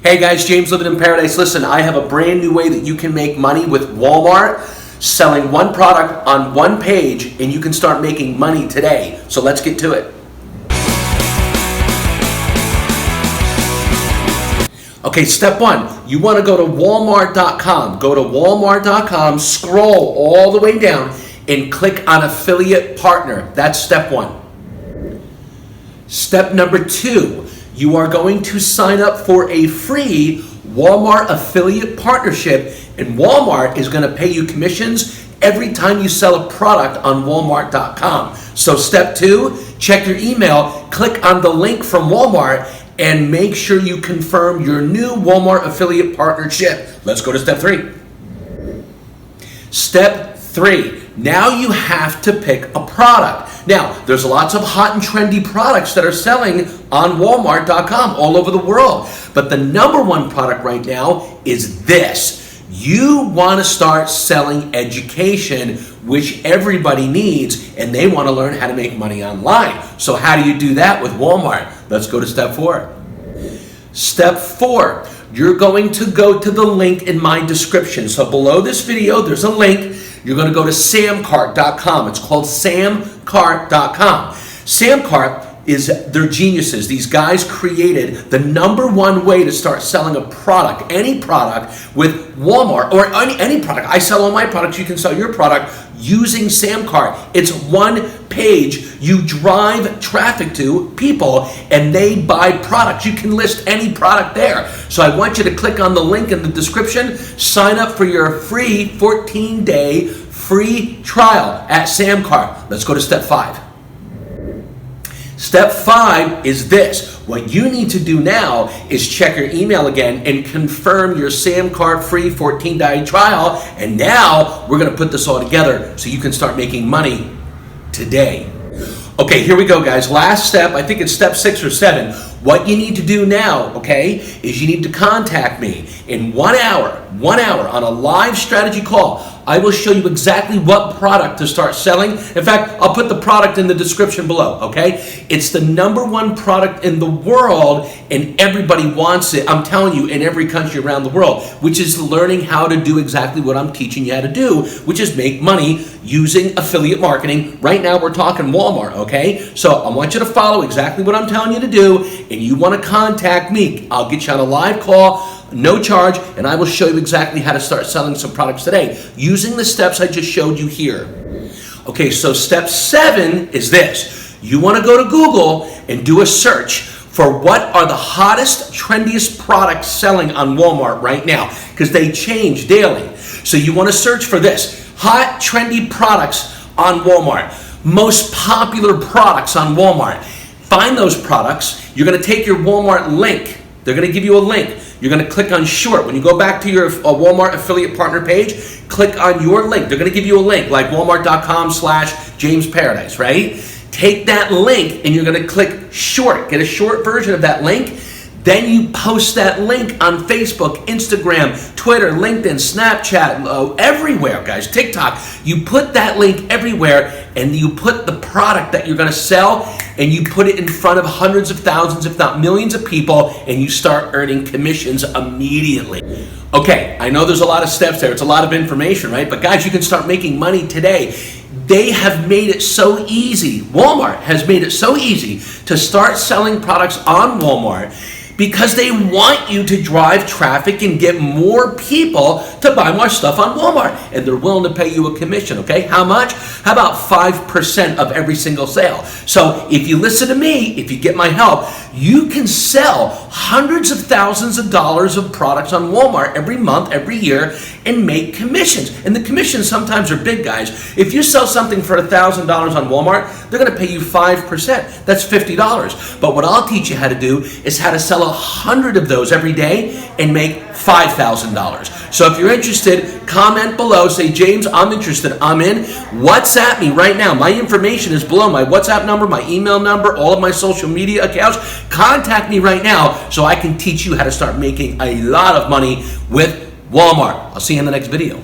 Hey guys, James living in paradise. Listen, I have a brand new way that you can make money with Walmart, selling one product on one page, and you can start making money today. So let's get to it. Okay, step one, you want to go to walmart.com. Go to walmart.com, scroll all the way down, and click on affiliate partner. That's step one. Step number two, you are going to sign up for a free Walmart affiliate partnership, and Walmart is going to pay you commissions every time you sell a product on walmart.com. So step two, check your email, click on the link from Walmart, and make sure you confirm your new Walmart affiliate partnership. Let's go to step three. Step three, now you have to pick a product. Now, there's lots of hot and trendy products that are selling on walmart.com all over the world. But the number one product right now is this. You want to start selling education, which everybody needs, and they want to learn how to make money online. So how do you do that with Walmart? Let's go to step four. Step four, you're going to go to the link in my description. So below this video, there's a link. You're going to go to samcart.com. It's called samcart.com. Samcart they're geniuses. These guys created the number one way to start selling a product, any product, with Walmart or any product. I sell all my products. You can sell your product using Samcart. It's one page. You drive traffic to people and they buy products. You can list any product there. So I want you to click on the link in the description, sign up for your free 14-day free trial at Samcart. Let's go to step five. Step five is this. What you need to do now is check your email again and confirm your Samcart free 14-day trial. And now we're going to put this all together so you can start making money today. Okay, here we go, guys. Last step, I think it's step 6 or 7. What you need to do now, okay, is you need to contact me in 1 hour on a live strategy call. I will show you exactly what product to start selling. In fact, I'll put the product in the description below, okay? It's the number one product in the world, and everybody wants it. I'm telling you, in every country around the world, which is learning how to do exactly what I'm teaching you how to do, which is make money using affiliate marketing. Right now, we're talking Walmart, okay? So I want you to follow exactly what I'm telling you to do, and you want to contact me. I'll get you on a live call, no charge, and I will show you exactly how to start selling some products today using the steps I just showed you here. Okay, so step 7 is this. You want to go to Google and do a search for what are the hottest, trendiest products selling on Walmart right now, because they change daily. So you want to search for this. Hot, trendy products on Walmart. Most popular products on Walmart. Find those products. You're going to take your Walmart link. They're going to give you a link. You're going to click on short. When you go back to your Walmart affiliate partner page, click on your link. They're going to give you a link like walmart.com/JamesParadise, right? Take that link and you're going to click short. Get a short version of that link. Then you post that link on Facebook, Instagram, Twitter, LinkedIn, Snapchat, everywhere, guys, TikTok. You put that link everywhere and you put the product that you're going to sell and you put it in front of hundreds of thousands, if not millions of people, and you start earning commissions immediately. Okay, I know there's a lot of steps there. It's a lot of information, right? But guys, you can start making money today. They have made it so easy. Walmart has made it so easy to start selling products on Walmart because they want you to drive traffic and get more people to buy more stuff on Walmart. And they're willing to pay you a commission, okay? How much? How about 5% of every single sale? So if you listen to me, if you get my help, you can sell hundreds of thousands of dollars of products on Walmart every month, every year, and make commissions. And the commissions sometimes are big, guys. If you sell something for $1,000 on Walmart, they're gonna pay you 5%. That's $50. But what I'll teach you how to do is how to sell 100 of those every day and make $5,000. So if you're interested, comment below, say, James, I'm interested, I'm in. WhatsApp me right now. My information is below, my WhatsApp number, my email number, all of my social media accounts. Contact me right now so I can teach you how to start making a lot of money with Walmart. I'll see you in the next video.